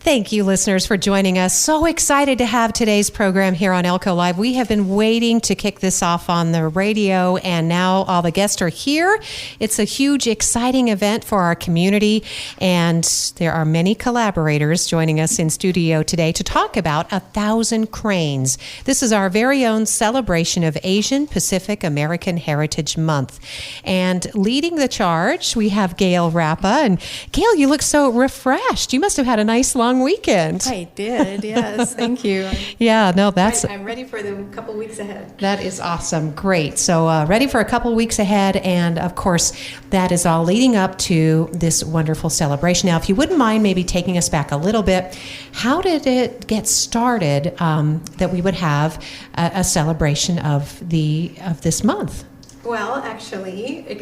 Thank you, listeners, for joining us. So excited to have today's program here on Elko Live. We have been waiting to kick this off on the radio, and now all the guests are here. It's a huge, exciting event for our community, and there are many collaborators joining us in studio today to talk about 1,000 Cranes. This is our very own celebration of Asian Pacific American Heritage Month. And leading the charge, we have Gail Rappa. And Gail, you look so refreshed. You must have had a nice long weekend. I did, yes. Thank you. Yeah, no, that's... I'm ready for the couple weeks ahead. That is awesome. Great. So ready for a couple weeks ahead. And of course, that is all leading up to this wonderful celebration. Now, if you wouldn't mind maybe taking us back a little bit, how did it get started that we would have a celebration of this month? Well, actually, it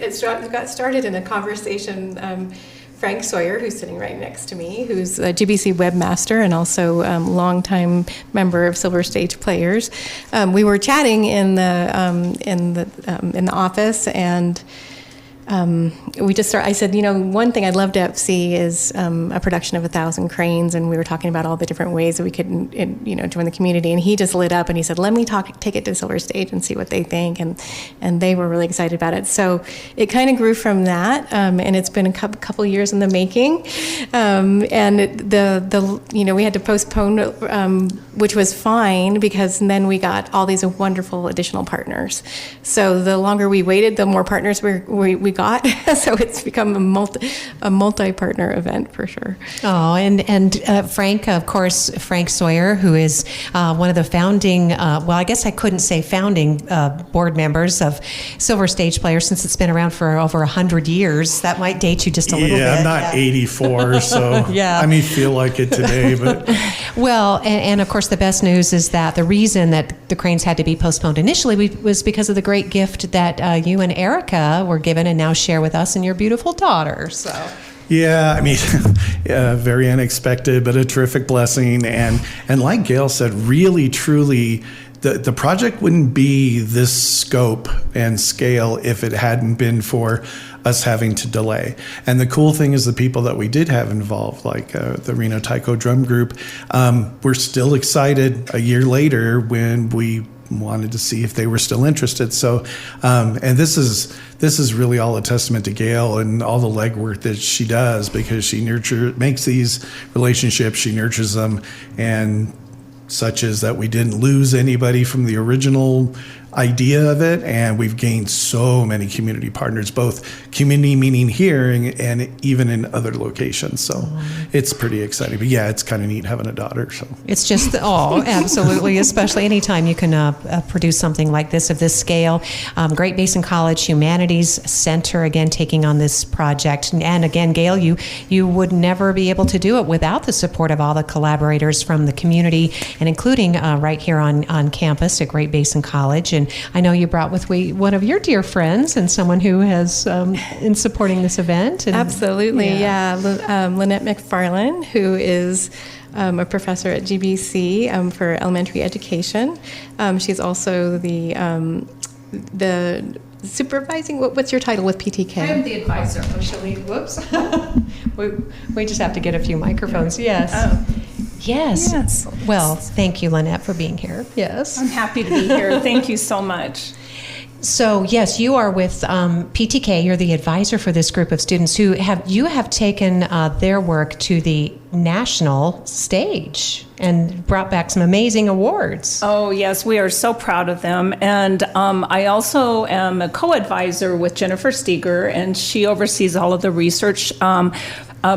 got started in a conversation. Frank Sawyer, who's sitting right next to me, who's a GBC webmaster and also longtime member of Silver Stage Players. We were chatting in the office, and I said, one thing I'd love to see is a production of 1,000 Cranes, and we were talking about all the different ways that we could, join the community. And he just lit up and he said, "Let me take it to Silver Stage and see what they think." And they were really excited about it. So it kind of grew from that, and it's been a couple years in the making. And we had to postpone, which was fine because then we got all these wonderful additional partners. So the longer we waited, the more partners we got. So it's become a multi-partner event for sure. Oh, and Frank, of course, Frank Sawyer, who is one of the founding, I guess I couldn't say founding board members of Silver Stage Players, since it's been around for over 100 years. That might date you just a little bit. Yeah, I'm not 84, so yeah. I may feel like it today. But well, and of course, the best news is that the reason that the Cranes had to be postponed initially was because of the great gift that you and Erica were given and now share with us and your beautiful daughter. So. Yeah, very unexpected, but a terrific blessing. And like Gail said, really, truly, the project wouldn't be this scope and scale if it hadn't been for us having to delay. And the cool thing is the people that we did have involved, like the Reno Taiko Drum Group, we're still excited a year later when we wanted to see if they were still interested. So, and this is really all a testament to Gail and all the legwork that she does, because she makes these relationships, she nurtures them, and such as that we didn't lose anybody from the original idea of it, and we've gained so many community partners, both community meaning here and even in other locations. So it's pretty exciting. But yeah, it's kind of neat having a daughter. So it's just absolutely, especially anytime you can produce something like this of this scale. Great Basin College Humanities Center again taking on this project, and again, Gail, you would never be able to do it without the support of all the collaborators from the community, and including right here on campus at Great Basin College. And I know you brought with one of your dear friends and someone who has in supporting this event. Absolutely, yeah. Lynette Mcfarlane, who is a professor at GBC for elementary education. She's also the supervising. What's your title with PTK? I am the advisor. Whoops. we just have to get a few microphones. Yes. Oh. Yes. Well, thank you, Lynette, for being here. Yes. I'm happy to be here. Thank you so much. So, yes, you are with PTK. You're the advisor for this group of students who have taken their work to the national stage and brought back some amazing awards. Oh, yes, we are so proud of them. And I also am a co-advisor with Jennifer Steger, and she oversees all of the research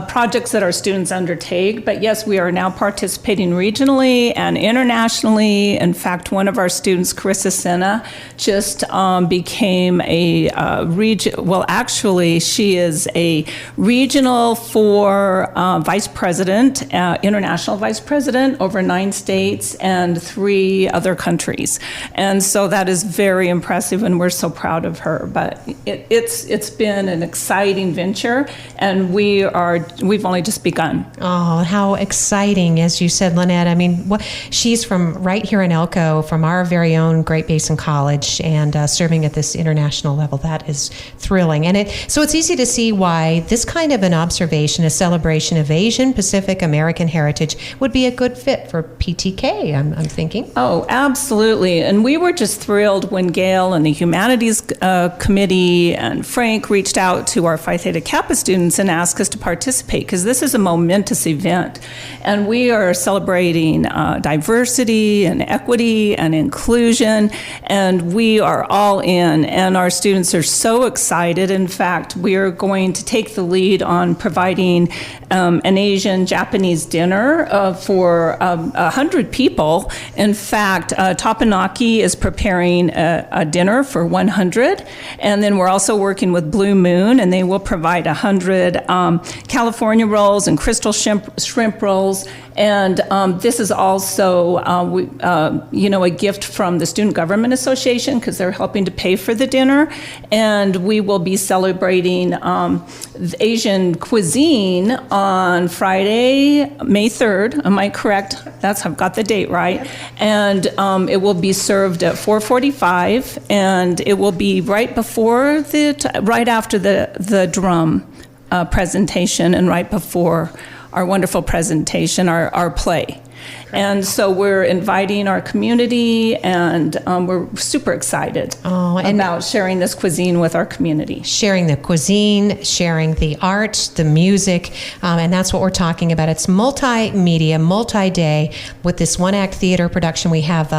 projects that our students undertake. But yes, we are now participating regionally and internationally. In fact, one of our students, Carissa Senna, just became a region. Well, actually, she is a regional for vice president, international vice president over 9 states and 3 other countries. And so that is very impressive, and we're so proud of her. But it's been an exciting venture, and we are we've only just begun. Oh, how exciting, as you said, Lynette. I mean, she's from right here in Elko, from our very own Great Basin College, and serving at this international level. That is thrilling. And so it's easy to see why this kind of an observation, a celebration of Asian Pacific American heritage, would be a good fit for PTK, I'm thinking. Oh, absolutely. And we were just thrilled when Gail and the Humanities Committee and Frank reached out to our Phi Theta Kappa students and asked us to participate, because this is a momentous event. And we are celebrating diversity and equity and inclusion, and we are all in. And our students are so excited. In fact, we are going to take the lead on providing an Asian Japanese dinner for 100 people. In fact, Tapanaki is preparing a dinner for 100, and then we're also working with Blue Moon, and they will provide 100 California rolls and crystal shrimp rolls. And this is also, a gift from the Student Government Association, because they're helping to pay for the dinner. And we will be celebrating Asian cuisine on Friday, May 3rd. Am I correct? I've got the date right. Yep. And it will be served at 4:45, and it will be right after the drum presentation, and right before our wonderful presentation, our play. And so we're inviting our community, and we're super excited about sharing this cuisine with our community. Sharing the cuisine, sharing the art, the music, and that's what we're talking about. It's multimedia, multi-day. With this one-act theater production, we have,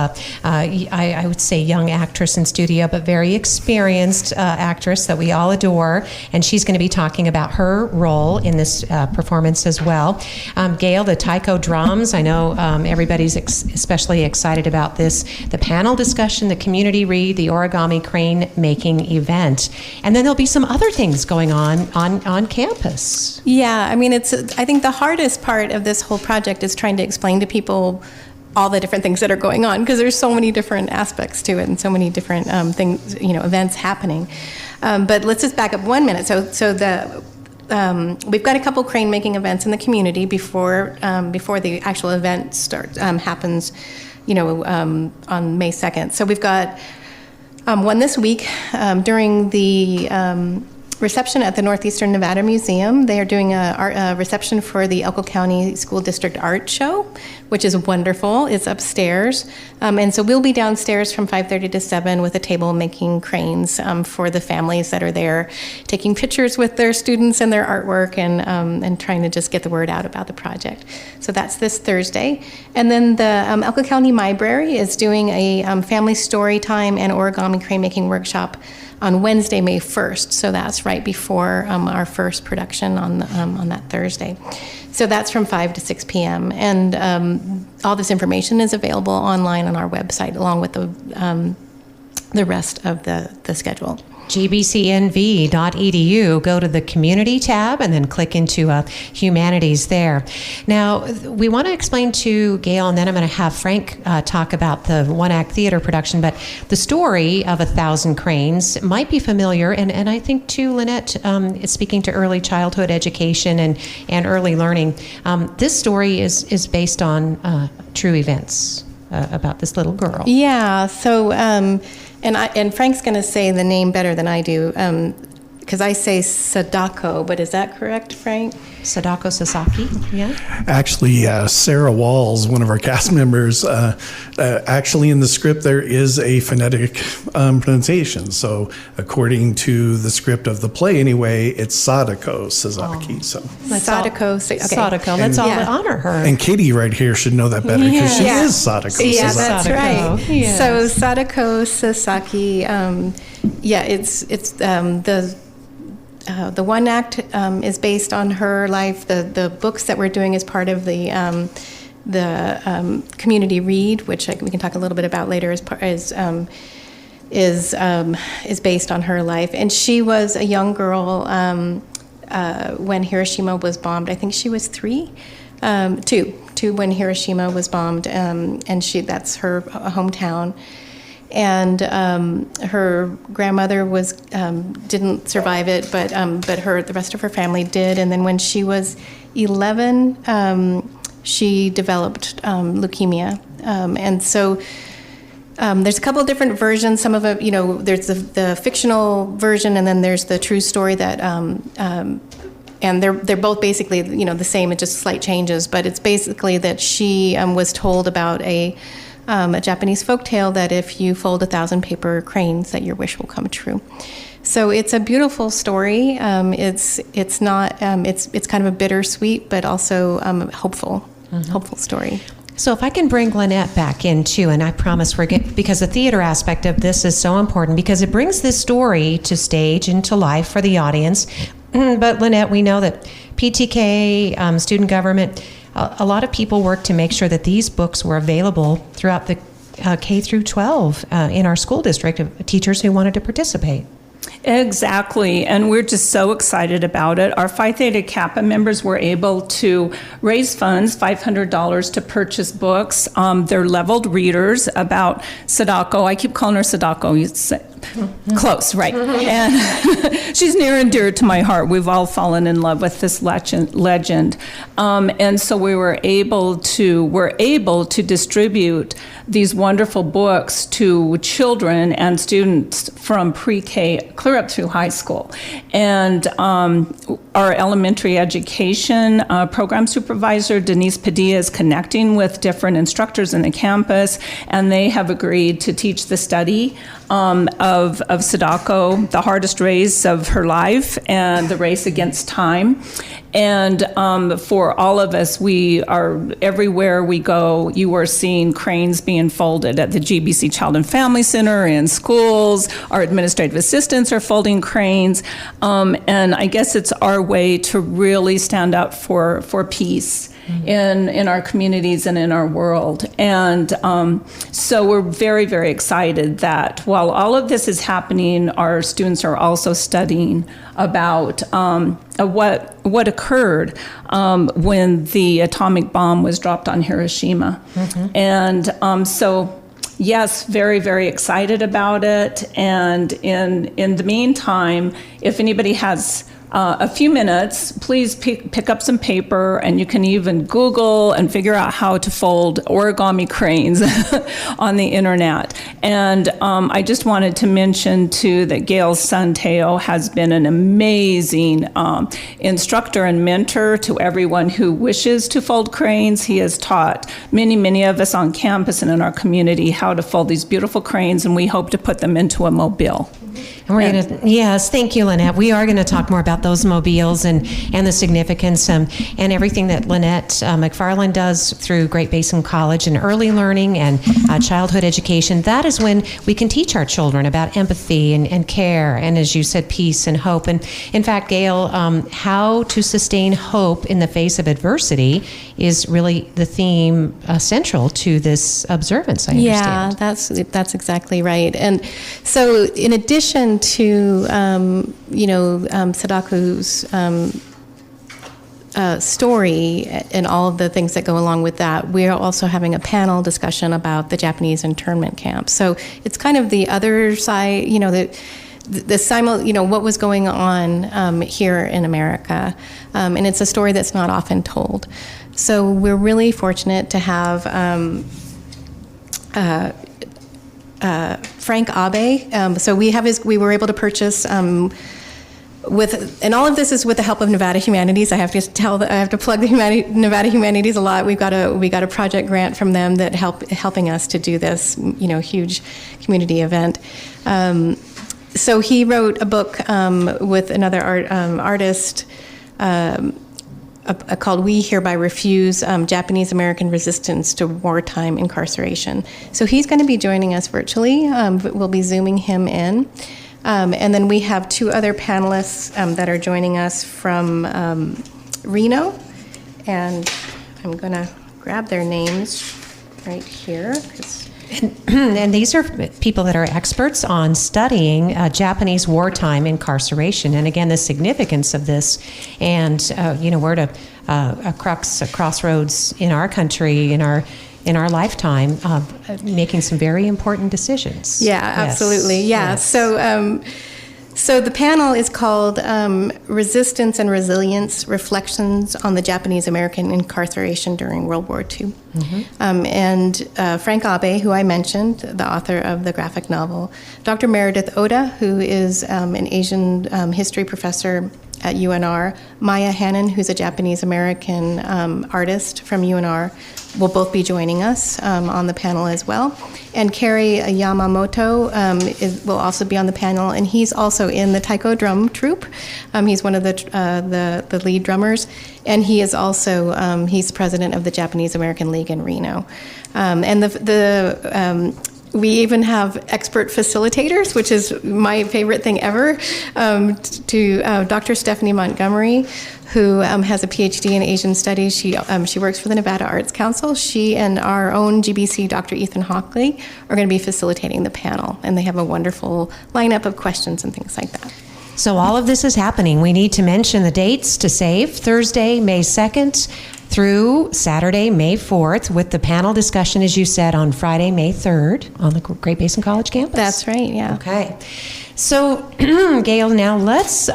I would say, young actress in studio, but very experienced actress that we all adore, and she's going to be talking about her role in this performance as well. Gail, the taiko drums, I know everybody's especially excited about this. The panel discussion, the community read, the origami crane making event. And then there'll be some other things going on campus. Yeah, I mean, I think the hardest part of this whole project is trying to explain to people all the different things that are going on, because there's so many different aspects to it and so many different things, events happening. But let's just back up 1 minute. We've got a couple crane making events in the community before the actual event happens, on May 2nd. So we've got one this week during the reception at the Northeastern Nevada Museum. They are doing a reception for the Elko County School District Art Show, which is wonderful. It's upstairs. And so we'll be downstairs from 5:30 to 7 with a table making cranes for the families that are there, taking pictures with their students and their artwork, and trying to just get the word out about the project. So that's this Thursday. And then the Elko County Library is doing a family story time and origami crane making workshop on Wednesday, May 1st. So that's right before our first production on that Thursday. So that's from 5 to 6 p.m. And all this information is available online on our website, along with the rest of the schedule. gbcnv.edu. Go to the community tab and then click into Humanities there. Now, we want to explain to Gail, and then I'm going to have Frank talk about the one-act theater production, but the story of 1,000 Cranes might be familiar, and I think too, Lynette, speaking to early childhood education and early learning, this story is based on true events about this little girl. Yeah, so... And Frank's going to say the name better than I do, because I say Sadako, but is that correct, Frank? Sadako Sasaki, yeah. Actually, Sarah Walls, one of our cast members, actually in the script there is a phonetic pronunciation. So according to the script of the play anyway, it's Sadako Sasaki. Oh. So Sadako. Okay. Sadako. Let's all honor her. And Katie right here should know that better, because she is Sadako. Yeah, that's Sadako. right. Yes. So Sadako Sasaki, the one act is based on her life. The books that we're doing as part of the community read, which we can talk a little bit about later, is based on her life. And she was a young girl when Hiroshima was bombed. I think she was two when Hiroshima was bombed, and that's her hometown. and her grandmother didn't survive it, but the rest of her family did. And then when she was 11, she developed leukemia, and so. There's a couple of different versions. Some of it, there's the fictional version, and then there's the true story that, and they're both basically, the same. It's just slight changes, but it's basically that she was told about a Japanese folktale that if you fold 1,000 paper cranes, that your wish will come true. So it's a beautiful story. It's not. It's kind of a bittersweet, but also hopeful story. So if I can bring Lynette back in too, and I promise because the theater aspect of this is so important because it brings this story to stage and to life for the audience. But Lynette, we know that PTK, student government, a lot of people work to make sure that these books were available throughout the K through 12 in our school district of teachers who wanted to participate. Exactly, and we're just so excited about it. Our Phi Theta Kappa members were able to raise funds, $500, to purchase books. They're leveled readers about Sadako. I keep calling her Sadako. Close, right? And she's near and dear to my heart. We've all fallen in love with this legend. And so we're able to distribute these wonderful books to children and students from pre-K clear up through high school. And our elementary education program supervisor, Denise Padilla, is connecting with different instructors in the campus, and they have agreed to teach the study of Sadako, the hardest race of her life, and the race against time. And for all of us, we are, everywhere we go, you are seeing cranes being folded at the GBC Child and Family Center, in schools. Our administrative assistants are folding cranes. And I guess it's our way to really stand up for peace in our communities and in our world. And so we're very, very excited that while all of this is happening, our students are also studying about what occurred when the atomic bomb was dropped on Hiroshima. And so yes, very, very excited about it. And in the meantime, if anybody has a few minutes, please pick up some paper, and you can even Google and figure out how to fold origami cranes on the internet. And I just wanted to mention too that Gail's son Teo has been an amazing instructor and mentor to everyone who wishes to fold cranes. He has taught many of us on campus and in our community how to fold these beautiful cranes, and we hope to put them into a mobile. And we're going to, yes, thank you, Lynette. We are going to talk more about those mobiles and the significance and everything that Lynette Mcfarlane does through Great Basin College and early learning and childhood education. That is when we can teach our children about empathy and care and, as you said, peace and hope. And in fact, Gail, how to sustain hope in the face of adversity is really the theme central to this observance, I understand. Yeah, that's exactly right. And so in addition to, Sadako's story and all of the things that go along with that, we're also having a panel discussion about the Japanese internment camps. So it's kind of the other side, what was going on here in America. And it's a story that's not often told. So we're really fortunate to have Frank Abe. So we were able to purchase and all of this is with the help of Nevada Humanities. I have to plug the Nevada Humanities a lot. We got a project grant from them that helping us to do this, huge community event. So he wrote a book with another artist called "We Hereby Refuse: Japanese American Resistance to Wartime Incarceration." So he's going to be joining us virtually. We'll be Zooming him in. And then we have two other panelists that are joining us from Reno. And I'm going to grab their names right here. And these are people that are experts on studying Japanese wartime incarceration. And again, the significance of this. And, we're at a crossroads in our country, in our in our lifetime, making some very important decisions. Yeah, absolutely. Yeah. Yes. So the panel is called Resistance and Resilience, Reflections on the Japanese American Incarceration During World War II. And Frank Abe, who I mentioned, the author of the graphic novel, Dr. Meredith Oda, who is an Asian history professor at UNR, Maya Hannon, who's a Japanese American artist from UNR, will both be joining us on the panel as well. And Kerry Yamamoto will also be on the panel, and he's also in the taiko drum troupe. He's one of the lead drummers, and he is also he's president of the Japanese American League in Reno. And we even have expert facilitators, which is my favorite thing ever, to Dr. Stephanie Montgomery, who has a PhD in Asian Studies. She works for the Nevada Arts Council. She and our own GBC, Dr. Ethan Hockley, are going to be facilitating the panel, and they have a wonderful lineup of questions and things like that. So all of this is happening. We need to mention the dates to save: Thursday, May 2nd through Saturday, May 4th, with the panel discussion, as you said, on Friday, May 3rd on the Great Basin College campus. That's right, yeah. Okay. So, Gail, now let's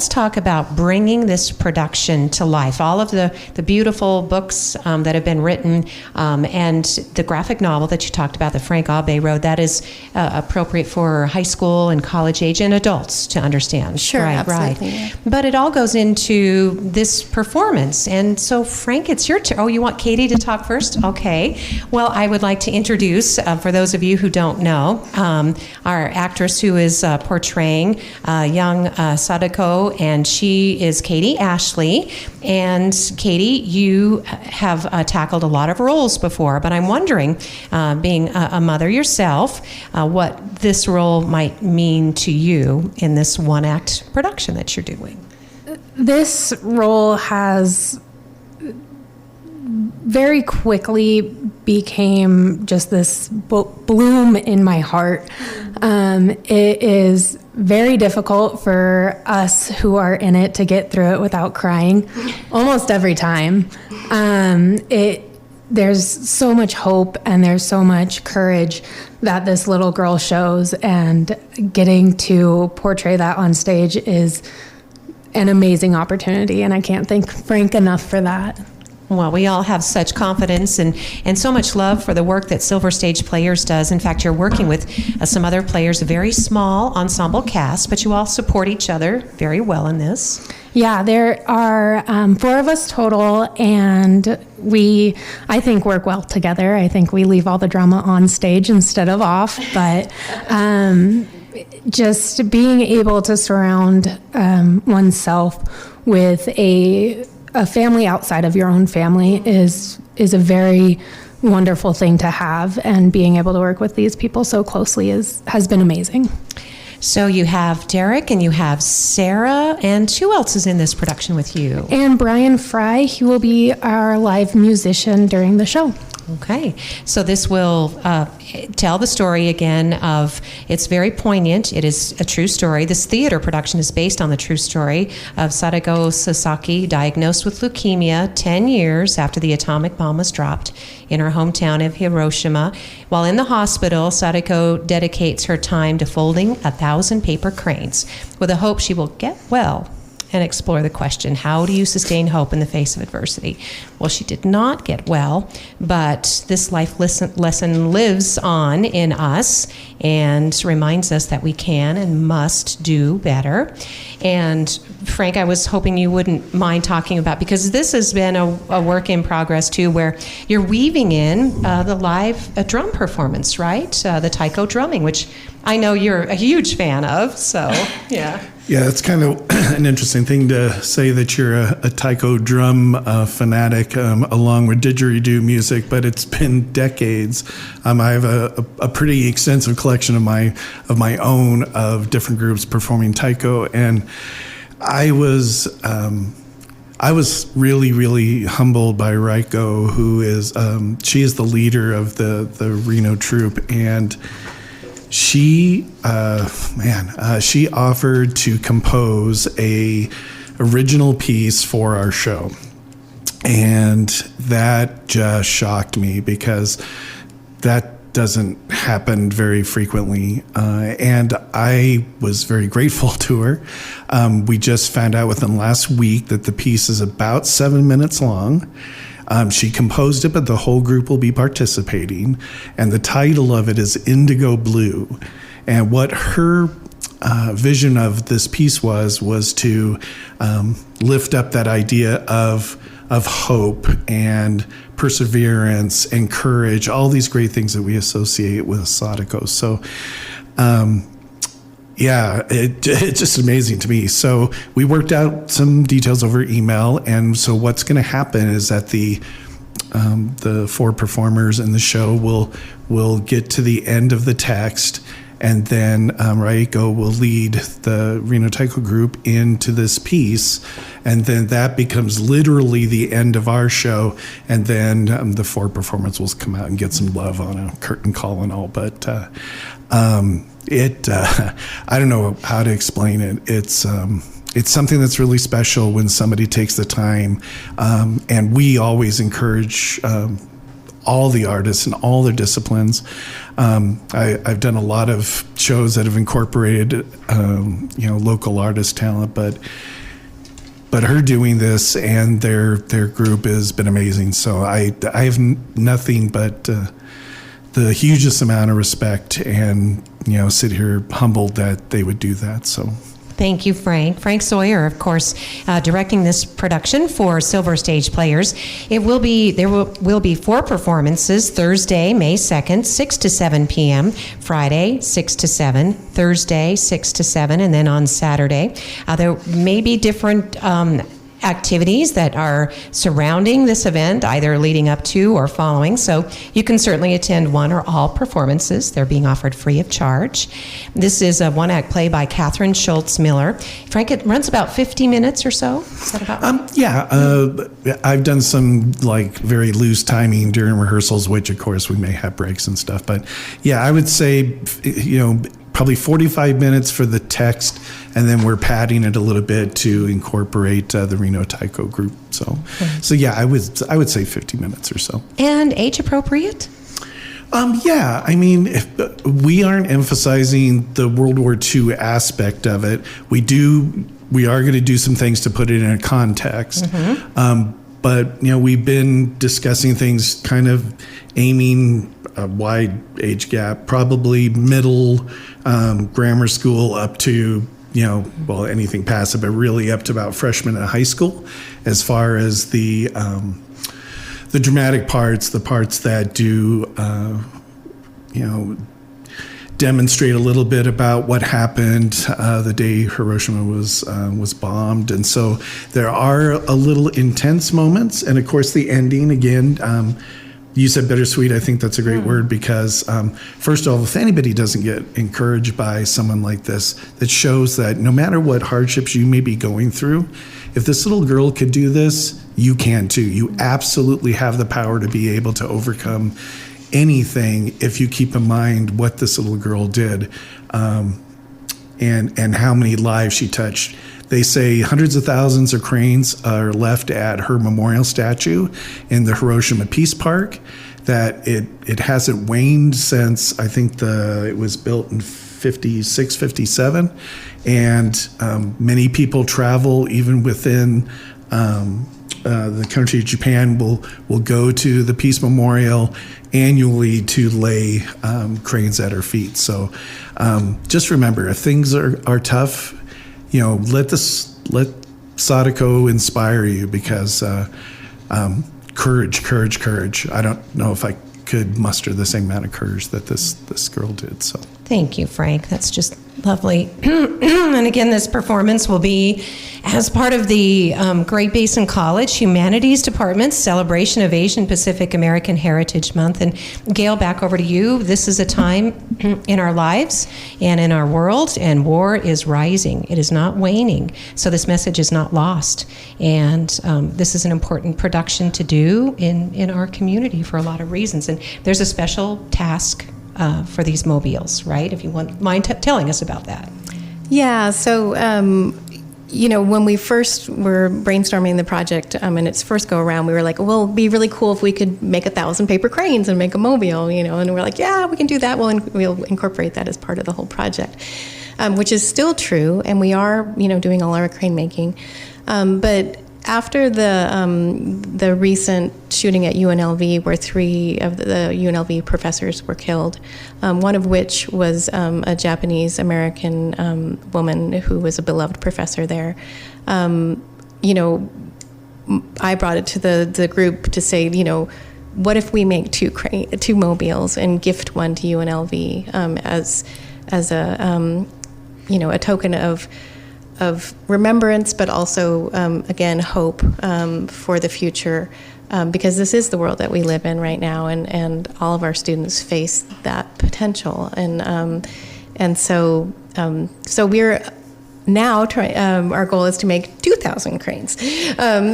talk about bringing this production to life. All of the beautiful books that have been written, and the graphic novel that you talked about that Frank Abe wrote, that is appropriate for high school and college age and adults to understand. Sure, right, absolutely. Right. But it all goes into this performance. And so, Frank, it's your turn. Oh, you want Katie to talk first? Okay. Well, I would like to introduce, for those of you who don't know, our actress who is portraying young Sadako, and she is Katie Ashley. And Katie, you have tackled a lot of roles before, but I'm wondering, being a mother yourself, what this role might mean to you in this one-act production that you're doing. This role has very quickly became just this bloom in my heart. It is very difficult for us who are in it to get through it without crying almost every time. There's so much hope and there's so much courage that this little girl shows, and getting to portray that on stage is an amazing opportunity, and I can't thank Frank enough for that. Well, we all have such confidence and so much love for the work that Silver Stage Players does. In fact, you're working with some other players, a very small ensemble cast, but you all support each other very well in this. Yeah, there are 4 of us total, and we, I think, work well together. I think we leave all the drama on stage instead of off, but just being able to surround oneself with a family outside of your own family is a very wonderful thing to have, and being able to work with these people so closely has been amazing. So you have Derek and you have Sarah, and who else is in this production with you? And Brian Fry, he will be our live musician during the show. Okay, so this will tell the story again of, it's very poignant. It is a true story. This theater production is based on the true story of Sadako Sasaki, diagnosed with leukemia 10 years after the atomic bomb was dropped in her hometown of Hiroshima. While in the hospital, Sadako dedicates her time to folding 1,000 paper cranes with the hope she will get well and explore the question, how do you sustain hope in the face of adversity? Well, she did not get well, but this life lesson lives on in us and reminds us that we can and must do better. And Frank, I was hoping you wouldn't mind talking about, because this has been a work in progress too, where you're weaving in the live drum performance, right? The taiko drumming, which I know you're a huge fan of, so yeah. Yeah, it's kind of an interesting thing to say that you're a taiko drum fanatic along with didgeridoo music, but it's been decades. I have a pretty extensive collection of my own of different groups performing taiko, and I was really, really humbled by Raiko, who is she is the leader of the Reno troupe, and she offered to compose a original piece for our show. And that just shocked me because that doesn't happen very frequently. And I was very grateful to her. We just found out within last week that the piece is about 7 minutes long. She composed it, but the whole group will be participating. And the title of it is Indigo Blue. And what her vision of this piece was to lift up that idea of hope and perseverance and courage, all these great things that we associate with Sadako. So, it's just amazing to me. So we worked out some details over email, and so what's going to happen is that the 4 performers in the show will get to the end of the text, and then Raiko will lead the Reno Taiko group into this piece, and then that becomes literally the end of our show, and then the 4 performers will come out and get some love on a curtain call and all. But I don't know how to explain it. It's something that's really special when somebody takes the time, and we always encourage all the artists and all their disciplines. I've done a lot of shows that have incorporated, local artist talent, but her doing this and their group has been amazing. So I have nothing but the hugest amount of respect, and sit here humbled that they would do that. So. Thank you, Frank. Frank Sawyer, of course, directing this production for Silver Stage Players. There will be 4 performances: Thursday, May 2nd, 6 to 7 p.m., Friday, 6 to 7, Thursday, 6 to 7, and then on Saturday. There may be different activities that are surrounding this event, either leading up to or following. So you can certainly attend one or all performances. They're being offered free of charge. This is a one-act play by Catherine Schultz Miller. Frank, it runs about 50 minutes or so. Is that about right? I've done some very loose timing during rehearsals, which of course we may have breaks and stuff. But yeah, I would say, probably 45 minutes for the text, and then we're padding it a little bit to incorporate the Reno Taiko group. So yeah, I would say 50 minutes or so. And age appropriate? If we aren't emphasizing the World War II aspect of it. We are going to do some things to put it in a context. Mm-hmm. But we've been discussing things kind of aiming a wide age gap, probably middle grammar school up to anything past it, but really up to about freshman in high school, as far as the dramatic parts, the parts that do demonstrate a little bit about what happened the day Hiroshima was bombed. And so there are a little intense moments, and of course the ending again. You said bittersweet. I think that's a great word because, first of all, if anybody doesn't get encouraged by someone like this, that shows that no matter what hardships you may be going through, if this little girl could do this, you can too. You absolutely have the power to be able to overcome anything if you keep in mind what this little girl did, and how many lives she touched. They say hundreds of thousands of cranes are left at her memorial statue in the Hiroshima Peace Park, that it hasn't waned since, I think it was built in 56, 57. And many people travel even within the country of Japan will go to the Peace Memorial annually to lay cranes at her feet. So just remember, if things are tough, let Sadako inspire you, because courage. I don't know if I could muster the same amount of courage that this girl did. So thank you, Frank. That's just lovely. And again, this performance will be as part of the Great Basin College Humanities Department's celebration of Asian Pacific American Heritage Month. And Gail, back over to you. This is a time in our lives and in our world, and war is rising. It is not waning. So this message is not lost. And this is an important production to do in our community for a lot of reasons. And there's a special task for these mobiles, right? If you mind telling us about that. Yeah, so when we first were brainstorming the project in its first go around, we were like, well, it'd be really cool if we could make 1,000 paper cranes and make a mobile, and we're like, yeah, we can do that. We'll incorporate that as part of the whole project, which is still true, and we are, doing all our crane making. But after the recent shooting at UNLV, where 3 of the UNLV professors were killed, one of which was a Japanese American woman who was a beloved professor there, I brought it to the group to say, what if we make 2 mobiles and gift one to UNLV as a a token of remembrance, but also, again, hope for the future, because this is the world that we live in right now, and all of our students face that potential. And so we're now our goal is to make 2,000 cranes.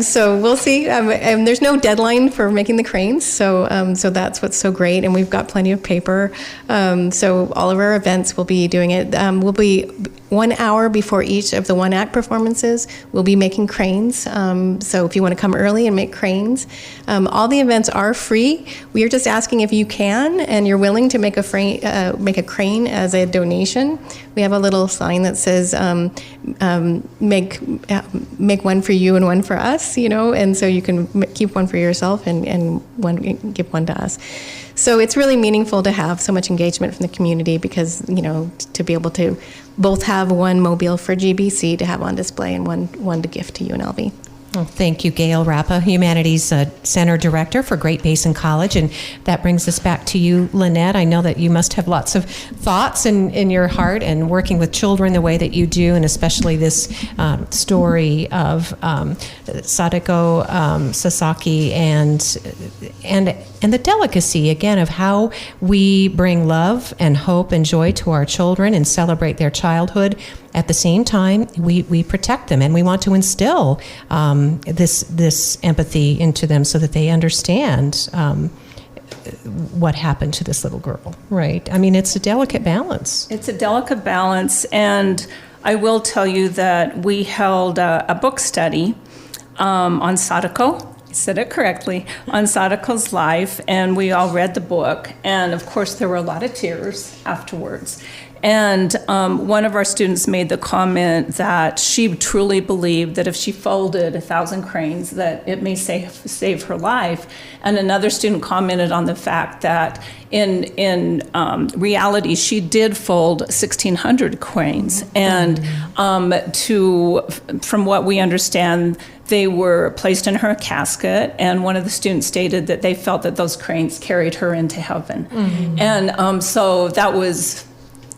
So we'll see. And there's no deadline for making the cranes, so that's what's so great. And we've got plenty of paper. So all of our events will be doing it. We'll be 1 hour before each of the one-act performances, we'll be making cranes. So if you want to come early and make cranes, all the events are free. We are just asking if you can and you're willing to make a crane as a donation. We have a little sign that says, make one for you and one for us, and so you can keep one for yourself and give one to us. So it's really meaningful to have so much engagement from the community because, to be able to both have one mobile for GBC to have on display and one to gift to UNLV. Well, thank you, Gail Rappa, Humanities Center Director for Great Basin College. And that brings us back to you, Lynette. I know that you must have lots of thoughts in your heart and working with children the way that you do, and especially this story of Sadako Sasaki and the delicacy, again, of how we bring love and hope and joy to our children and celebrate their childhood. At the same time, we protect them, and we want to instill this empathy into them so that they understand what happened to this little girl, right? I mean, it's a delicate balance. It's a delicate balance, and I will tell you that we held a book study on Sadako. I said it correctly, on Sadako's life, and we all read the book, and of course there were a lot of tears afterwards. And one of our students made the comment that she truly believed that if she folded 1,000 cranes, that it may save her life. And another student commented on the fact that in reality, she did fold 1,600 cranes. And from what we understand, they were placed in her casket, and one of the students stated that they felt that those cranes carried her into heaven. Mm-hmm. And so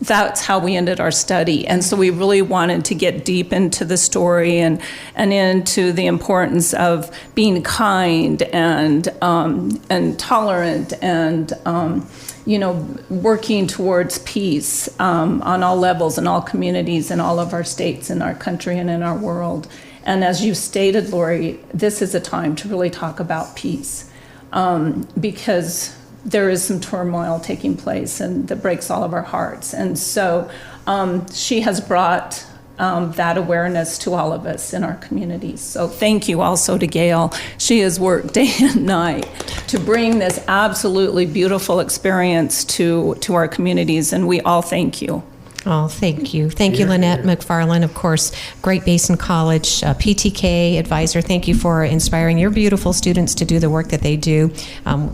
that's how we ended our study. And so we really wanted to get deep into the story and into the importance of being kind and tolerant and working towards peace on all levels in all communities in all of our states in our country and in our world. And as you stated, Lori, this is a time to really talk about peace because there is some turmoil taking place and that breaks all of our hearts. And so she has brought that awareness to all of us in our communities. So thank you also to Gail. She has worked day and night to bring this absolutely beautiful experience to our communities, and we all thank you. Oh, thank you. Thank you, Lynette Mcfarlane, of course, Great Basin College PTK advisor. Thank you for inspiring your beautiful students to do the work that they do.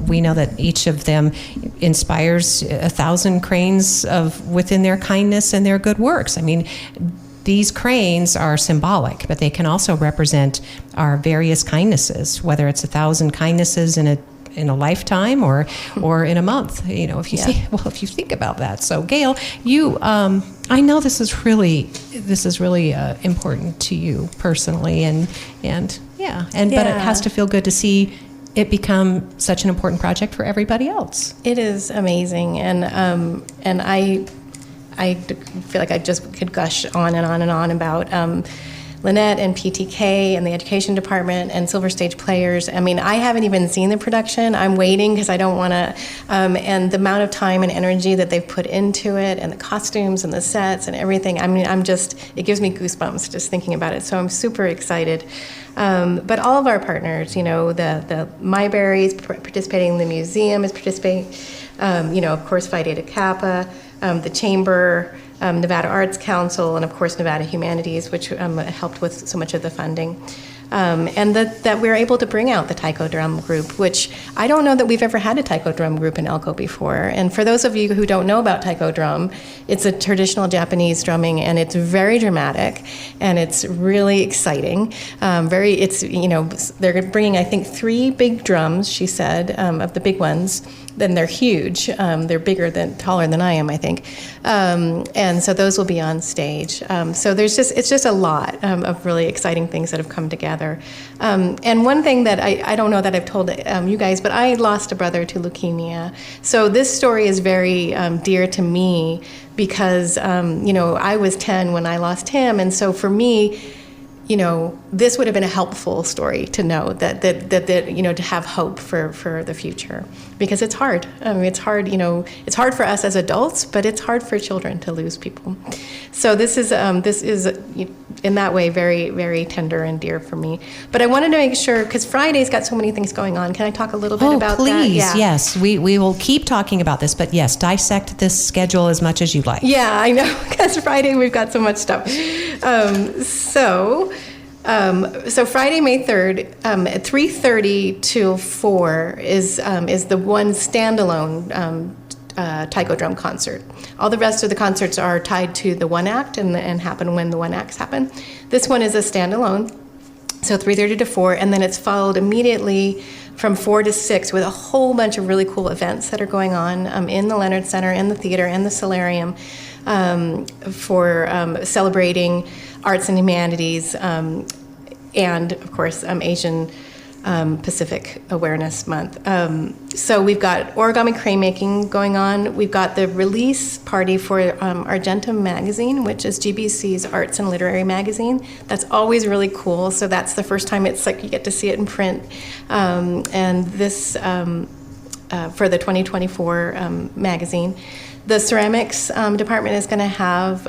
We know that each of them inspires 1,000 cranes within their kindness and their good works. I mean, these cranes are symbolic, but they can also represent our various kindnesses, whether it's 1,000 kindnesses in a lifetime or in a month, if you think about that. So Gail, you, I know this is really important to you personally, but it has to feel good to see it become such an important project for everybody else. It is amazing, and I feel like I just could gush on and on and on about Lynette and PTK and the education department and Silver Stage Players. I mean, I haven't even seen the production. I'm waiting because I don't want to, and the amount of time and energy that they've put into it, and the costumes and the sets and everything. I mean, it gives me goosebumps just thinking about it. So I'm super excited. But all of our partners, the Myberry is participating, the museum is participating, of course, Phi Beta Kappa, the Chamber, Nevada Arts Council, and of course Nevada Humanities, which helped with so much of the funding. And that we're able to bring out the taiko drum group, which I don't know that we've ever had a taiko drum group in Elko before. And for those of you who don't know about taiko drum, it's a traditional Japanese drumming, and it's very dramatic, and it's really exciting. They're bringing, I think, 3 big drums, she said, of the big ones. Then they're huge. They're taller than I am, I think. And so those will be on stage. So it's just a lot of really exciting things that have come together. And one thing that I don't know that I've told you guys, but I lost a brother to leukemia. So this story is very dear to me because, I was 10 when I lost him. And so for me, this would have been a helpful story to know that to have hope for the future, because it's hard. I mean, it's hard. It's hard for us as adults, but it's hard for children to lose people. So this is in that way very, very tender and dear for me. But I wanted to make sure, because Friday's got so many things going on. Can I talk a little bit about that? Oh, please, yeah. Yes. We will keep talking about this, but yes, dissect this schedule as much as you like. Yeah, I know, because Friday we've got so much stuff. So Friday, May 3rd, at 3:30 till 4 is the one standalone taiko drum concert. All the rest of the concerts are tied to the one act and happen when the one acts happen. This one is a standalone, so 3:30 to 4, and then it's followed immediately from 4 to 6 with a whole bunch of really cool events that are going on in the Leonard Center, in the theater, and the solarium for celebrating arts and humanities, and of course Asian Pacific Awareness Month. So we've got origami crane making going on. We've got the release party for Argentum magazine, which is GBC's arts and literary magazine. That's always really cool. So that's the first time it's like you get to see it in print. And this for the 2024 magazine. The ceramics department is going to have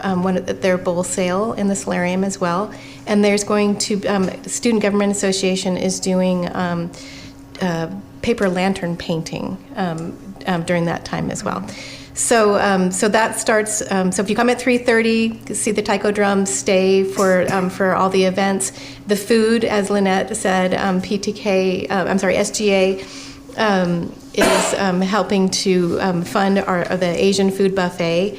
their bowl sale in the solarium as well. And there's going to, the Student Government Association is doing paper lantern painting during that time as well. So that starts, so if you come at 3:30, see the taiko drums, stay for all the events. The food, as Lynette said, SGA, is helping to fund the Asian food buffet.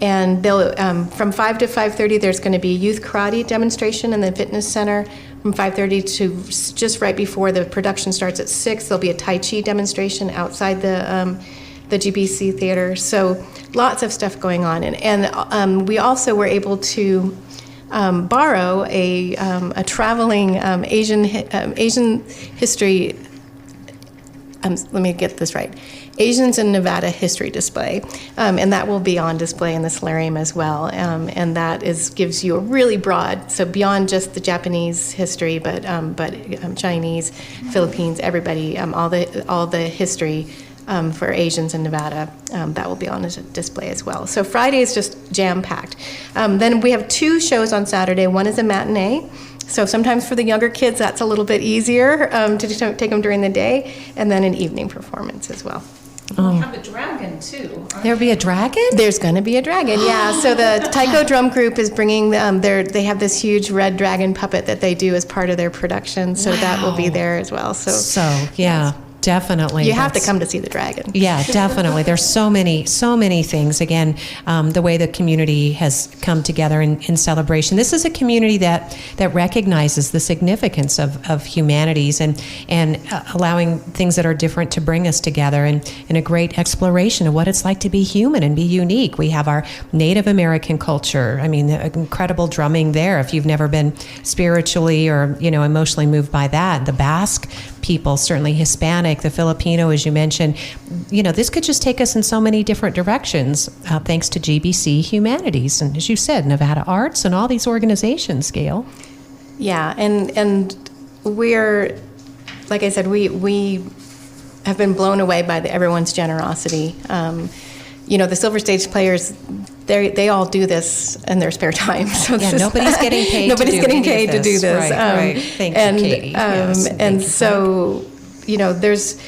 And they'll from 5 to 5:30, there's going to be a youth karate demonstration in the fitness center. From 5:30 to just right before the production starts at 6, there'll be a Tai Chi demonstration outside the GBC theater. So lots of stuff going on. And we also were able to borrow a traveling Asian history. Let me get this right. Asians in Nevada history display, and that will be on display in the solarium as well. And that gives you a really broad, so beyond just the Japanese history, but Chinese, Philippines, everybody, all the history for Asians in Nevada, that will be on display as well. So Friday is just jam-packed. Then we have 2 shows on Saturday. One is a matinee. So sometimes for the younger kids, that's a little bit easier to take them during the day, and then an evening performance as well. We have a dragon, too. There'll be a dragon? There's going to be a dragon, yeah. So the taiko drum group is bringing, they have this huge red dragon puppet that they do as part of their production, so that will be there as well. So yeah. Definitely. You have to come to see the dragon. Yeah, definitely. There's so many things. Again, the way the community has come together in celebration. This is a community that recognizes the significance of humanities and allowing things that are different to bring us together, and a great exploration of what it's like to be human and be unique. We have our Native American culture. I mean, the incredible drumming there. If you've never been spiritually or emotionally moved by that, the Basque people, certainly Hispanic, the Filipino, as you mentioned. This could just take us in so many different directions, thanks to GBC Humanities, and as you said, Nevada Arts, and all these organizations, Gail. Yeah, and we're, like I said, we have been blown away by everyone's generosity. The Silver Stage players, they all do this in their spare time. So nobody's getting paid. Nobody's getting paid to do this. Right. Thank you, Katie. Yes, and so, there's.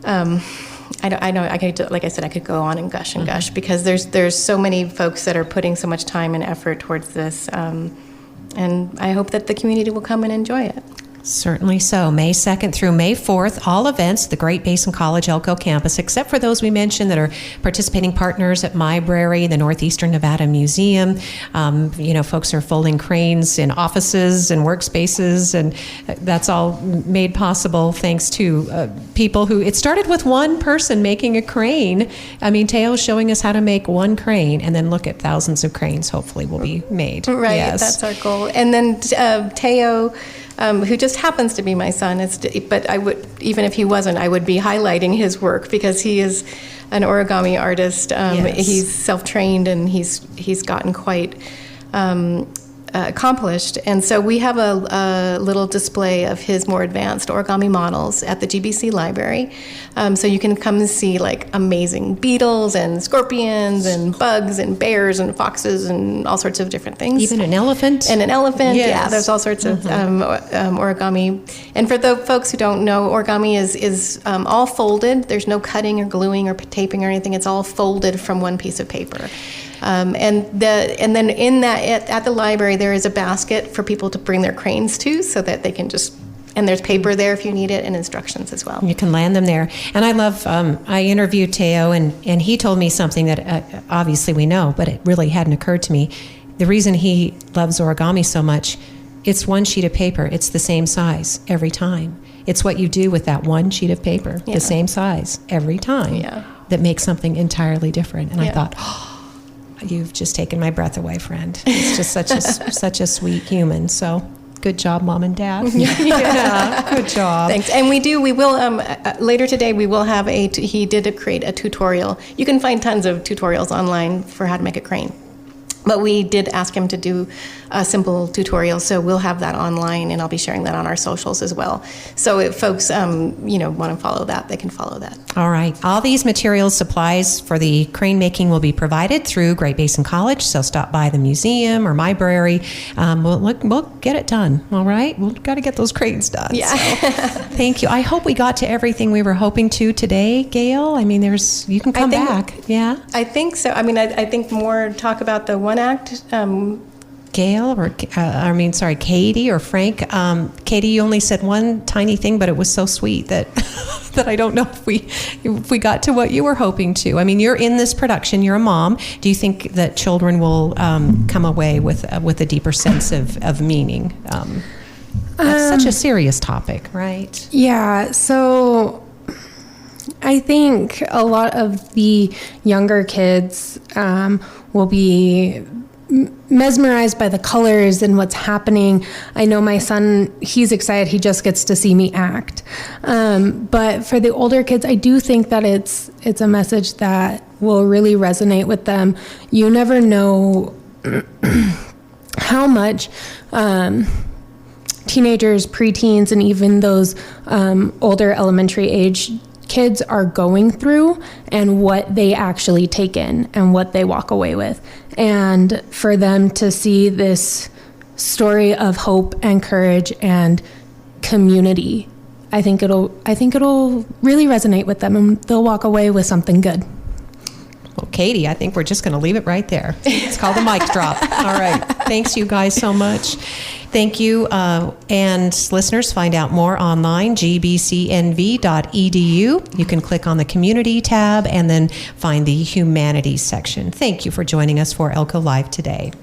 I know. I could, like I said, I could go on and gush and gush because there's so many folks that are putting so much time and effort towards this, and I hope that the community will come and enjoy it. Certainly so. May 2nd through May 4th, all events at the Great Basin College Elko campus, except for those we mentioned that are participating partners at Mybrary, the Northeastern Nevada Museum. Folks are folding cranes in offices and workspaces, and that's all made possible thanks to people who, it started with one person making a crane. I mean, Teo's showing us how to make one crane, and then look at thousands of cranes hopefully will be made. Right, yes. That's our goal. And then Teo, who just happens to be my son, but I would, even if he wasn't, I would be highlighting his work because he is an origami artist. Yes. He's self-trained and he's gotten quite accomplished. And so we have a little display of his more advanced origami models at the GBC library. So you can come and see like amazing beetles and scorpions and bugs and bears and foxes and all sorts of different things. Even an elephant? And an elephant, Yes. yeah. There's all sorts of origami. And for the folks who don't know, origami is all folded. There's no cutting or gluing or taping or anything. It's all folded from one piece of paper. And then in that at the library there is a basket for people to bring their cranes to, so that they can and there's paper there if you need it and instructions as well. You can land them there. And I love, I interviewed Teo and he told me something that obviously we know, but it really hadn't occurred to me. The reason he loves origami so much, it's one sheet of paper. It's the same size every time. It's what you do with that one sheet of paper, the same size every time, that makes something entirely different. And I thought, you've just taken my breath away, friend. It's just such a sweet human. So good job, Mom and Dad. Yeah, good job. Thanks. And we will, later today, we will have he did create a tutorial. You can find tons of tutorials online for how to make a crane. But we did ask him to do a simple tutorial, so we'll have that online, and I'll be sharing that on our socials as well. So if folks, want to follow that, they can follow that. All right. All these materials, supplies for the crane making will be provided through Great Basin College, so stop by the museum or Mybrary. We'll get it done, all right? We've got to get those cranes done. Yeah. So, thank you. I hope we got to everything we were hoping to today, Gail. I mean, you can come back. Yeah? I think so. I mean, I think more talk about the one act. Gail, Katie or Frank. Katie, you only said one tiny thing, but it was so sweet that that I don't know if we got to what you were hoping to. I mean, you're in this production. You're a mom. Do you think that children will come away with a deeper sense of meaning? That's such a serious topic, right? Yeah. So I think a lot of the younger kids will be mesmerized by the colors and what's happening. I know my son, he's excited. He just gets to see me act. But for the older kids, I do think that it's a message that will really resonate with them. You never know how much teenagers, preteens, and even those older elementary age kids are going through and what they actually take in and what they walk away with. And for them to see this story of hope and courage and community, I think it'll really resonate with them and they'll walk away with something good. Well, Katie, I think we're just going to leave it right there. It's called a mic drop. All right. Thanks, you guys, so much. Thank you. And listeners, find out more online, gbcnv.edu. You can click on the community tab and then find the humanities section. Thank you for joining us for Elko Live today.